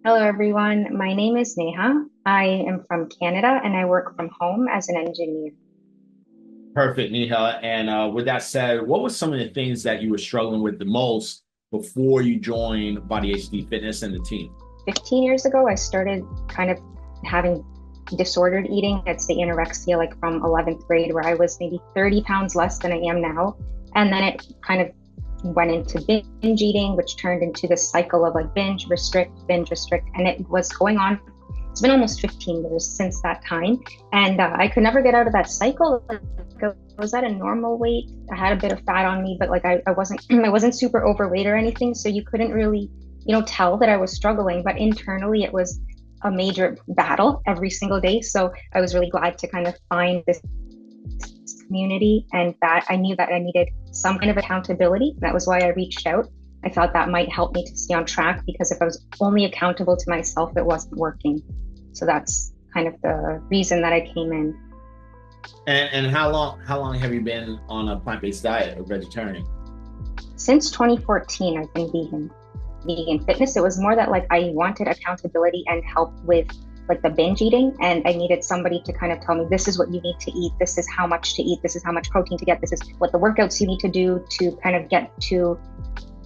Hello, everyone. My name is Neha. I am from Canada and I work from home as an engineer. Perfect, Neha. And with that said, what were some of the things that you were struggling with the most before you joined Body HD Fitness and the team? 15 years ago, I started kind of having disordered eating. I'd say anorexia, like from 11th grade, where I was maybe 30 pounds less than I am now. And then it kind of went into binge eating, which turned into this cycle of like binge, restrict, binge, restrict. And it was going on. It's been almost 15 years since that time. And I could never get out of that cycle. Like, I was at a normal weight. I had a bit of fat on me, but like I wasn't I wasn't super overweight or anything. So you couldn't really, tell that I was struggling. But internally it was a major battle every single day. So I was really glad to kind of find this community and that I knew that I needed some kind of accountability. That was why I reached out. I thought that might help me to stay on track because if I was only accountable to myself, it wasn't working. So that's kind of the reason that I came in. And how long have you been on a plant-based diet or vegetarian? Since 2014, I've been vegan fitness. It was more that like I wanted accountability and help with like the binge eating, and I needed somebody to kind of tell me this is what you need to eat, this is how much to eat, this is how much protein to get, this is what the workouts you need to do to kind of get to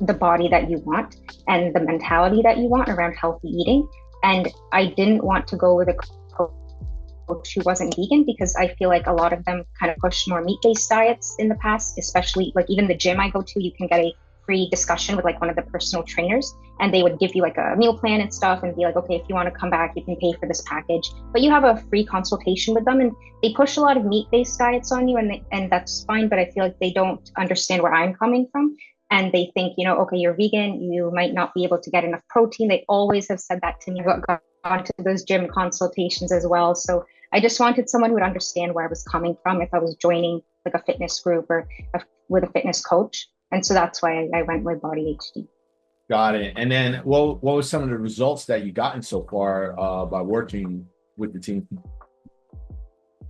the body that you want and the mentality that you want around healthy eating. And I didn't want to go with a coach who wasn't vegan because I feel like a lot of them kind of push more meat-based diets in the past, especially like even the gym I go to, you can get a free discussion with like one of the personal trainers and they would give you like a meal plan and stuff and be like, okay, if you want to come back, you can pay for this package, but you have a free consultation with them and they push a lot of meat-based diets on you and that's fine, but I feel like they don't understand where I'm coming from and they think, okay, you're vegan, you might not be able to get enough protein. They always have said that to me. I've gone to those gym consultations as well. So I just wanted someone who would understand where I was coming from if I was joining like a fitness group or with a fitness coach. And so that's why I went with Body HD. Got it. And then what were some of the results that you gotten so far by working with the team?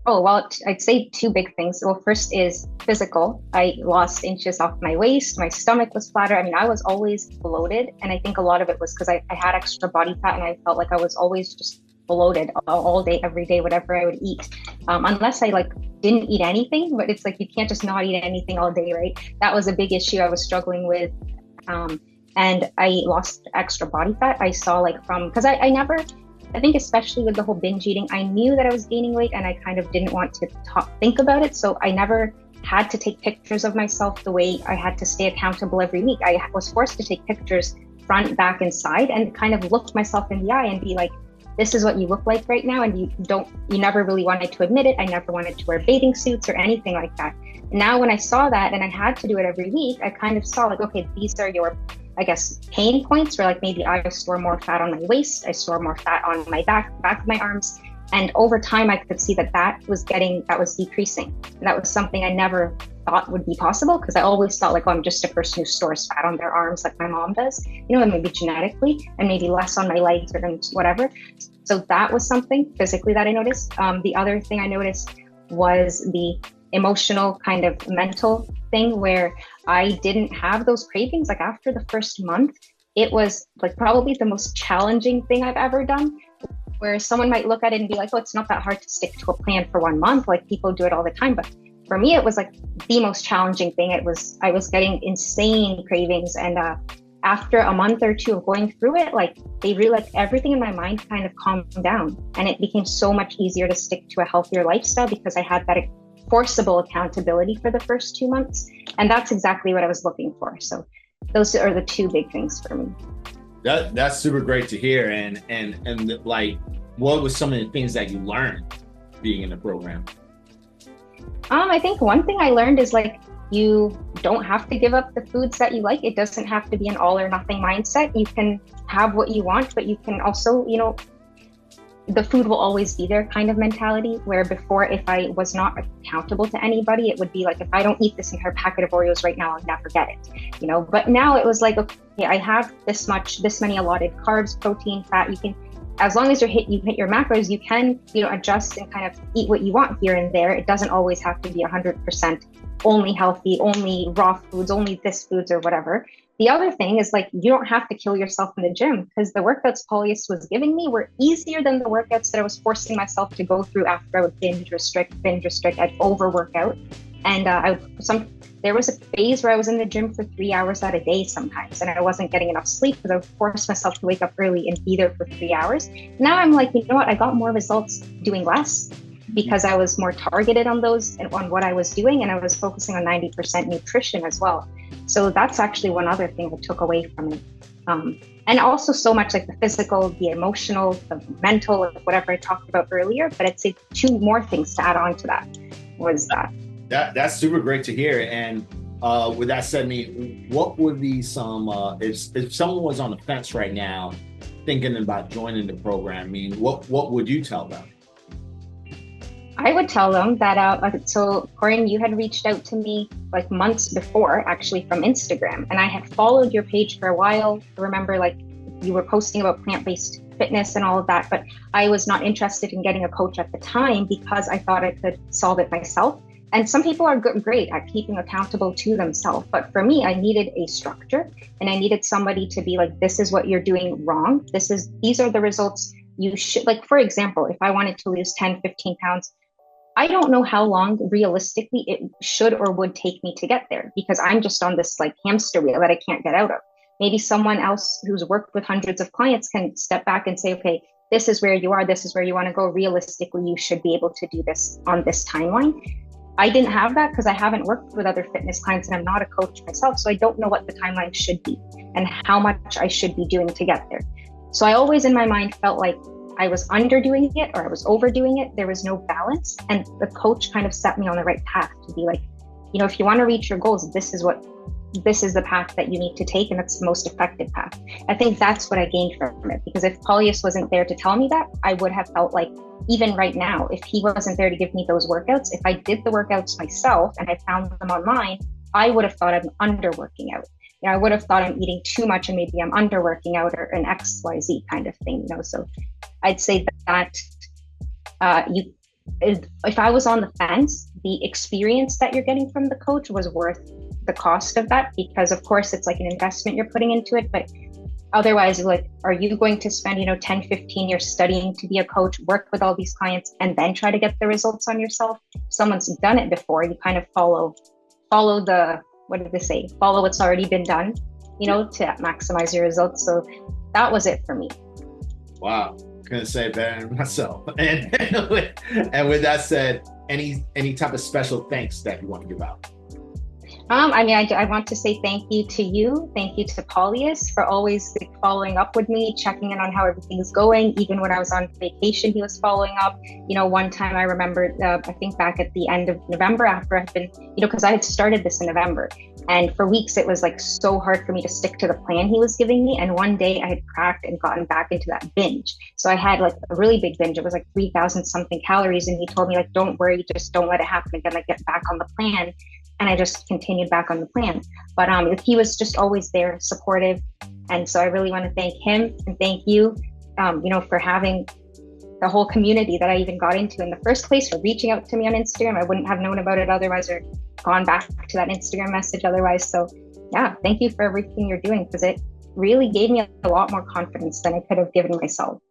Oh, well, I'd say two big things. Well, first is physical. I lost inches off my waist. My stomach was flatter. I mean, I was always bloated. And I think a lot of it was because I had extra body fat and I felt like I was always just bloated all day, every day, whatever I would eat. Unless I like didn't eat anything, but it's like you can't just not eat anything all day, right? That was a big issue I was struggling with. Um, and I lost extra body fat. I saw like because I never, I think especially with the whole binge eating, I knew that I was gaining weight and I kind of didn't want to think about it. So I never had to take pictures of myself the way I had to stay accountable every week. I was forced to take pictures front, back, and side and kind of look myself in the eye and be like, this is what you look like right now. And you never really wanted to admit it. I never wanted to wear bathing suits or anything like that. Now, when I saw that and I had to do it every week, I kind of saw like, okay, these are your, I guess, pain points where like maybe I store more fat on my waist, I store more fat on my back of my arms. And over time, I could see that was decreasing. And that was something I never thought would be possible because I always thought like, oh, I'm just a person who stores fat on their arms like my mom does, and maybe genetically and maybe less on my legs or whatever. So that was something physically that I noticed. The other thing I noticed was the emotional kind of mental thing where I didn't have those cravings. Like after the first month, it was like probably the most challenging thing I've ever done. Where someone might look at it and be like, oh, it's not that hard to stick to a plan for 1 month. Like people do it all the time. But for me, it was like the most challenging thing. I was getting insane cravings. And after a month or two of going through it, like they really like everything in my mind kind of calmed down. And it became so much easier to stick to a healthier lifestyle because I had that forcible accountability for the first 2 months. And that's exactly what I was looking for. So those are the two big things for me. That's super great to hear. And like, what was some of the things that you learned being in the program? I think one thing I learned is like you don't have to give up the foods that you like. It doesn't have to be an all or nothing mindset. You can have what you want, but you can also, the food will always be there kind of mentality where before if I was not accountable to anybody, it would be like if I don't eat this entire packet of Oreos right now, I'll never get it. But now it was like, okay, I have this many allotted carbs, protein, fat. You can, as long as you hit your macros, you can, adjust and kind of eat what you want here and there. It doesn't always have to be 100% only healthy, only raw foods, only this foods or whatever. The other thing is like, you don't have to kill yourself in the gym because the workouts Polyus was giving me were easier than the workouts that I was forcing myself to go through after I would binge restrict, I'd over workout. And there was a phase where I was in the gym for 3 hours out a day sometimes, and I wasn't getting enough sleep because I would force myself to wake up early and be there for 3 hours. Now I'm like, you know what? I got more results doing less because I was more targeted on those and on what I was doing, and I was focusing on 90% nutrition as well. So that's actually one other thing I took away from it. And also so much like the physical, the emotional, the mental, whatever I talked about earlier. But I'd say two more things to add on to that was that. That's super great to hear. And with that said, what would be some, if someone was on the fence right now, thinking about joining the program, what would you tell them? I would tell them that, so Corinne, you had reached out to me like months before, actually from Instagram, and I had followed your page for a while. I remember like you were posting about plant-based fitness and all of that, but I was not interested in getting a coach at the time because I thought I could solve it myself. And some people are great at keeping accountable to themselves. But for me, I needed a structure, and I needed somebody to be like, this is what you're doing wrong. These are the results you should, like, for example, if I wanted to lose 10, 15 pounds, I don't know how long realistically it should or would take me to get there because I'm just on this like hamster wheel that I can't get out of. Maybe someone else who's worked with hundreds of clients can step back and say, okay, this is where you are. This is where you want to go. Realistically, you should be able to do this on this timeline. I didn't have that because I haven't worked with other fitness clients and I'm not a coach myself. So I don't know what the timeline should be and how much I should be doing to get there. So I always in my mind felt like I was underdoing it or I was overdoing it. There was no balance. And the coach kind of set me on the right path to be like, you know, if you want to reach your goals, this is the path that you need to take. And that's the most effective path. I think that's what I gained from it, because if Polyus wasn't there to tell me that, I would have felt like even right now, if he wasn't there to give me those workouts, if I did the workouts myself and I found them online, I would have thought I'm underworking out. You know, I would have thought I'm eating too much and maybe I'm underworking out or an XYZ kind of thing, you know. So I'd say that if I was on the fence, the experience that you're getting from the coach was worth the cost of that, because of course it's like an investment you're putting into it, but otherwise, like, are you going to spend, 10, 15 years studying to be a coach, work with all these clients, and then try to get the results on yourself? If someone's done it before, you kind of follow the, what did they say? Follow what's already been done, to maximize your results. So that was it for me. Wow. Couldn't say better than myself. And with that said, any type of special thanks that you want to give out? I want to say thank you to you. Thank you to Polyus for always following up with me, checking in on how everything's going. Even when I was on vacation, he was following up. One time I remember, I think back at the end of November after I've been, because I had started this in November. And for weeks, it was like so hard for me to stick to the plan he was giving me. And one day I had cracked and gotten back into that binge. So I had like a really big binge. It was like 3,000 something calories. And he told me like, don't worry, just don't let it happen again. Like, get back on the plan. And I just continued back on the plan. But he was just always there, supportive. And so I really want to thank him and thank you, for having the whole community that I even got into in the first place, for reaching out to me on Instagram. I wouldn't have known about it otherwise, or gone back to that Instagram message otherwise. So yeah, thank you for everything you're doing, because it really gave me a lot more confidence than I could have given myself.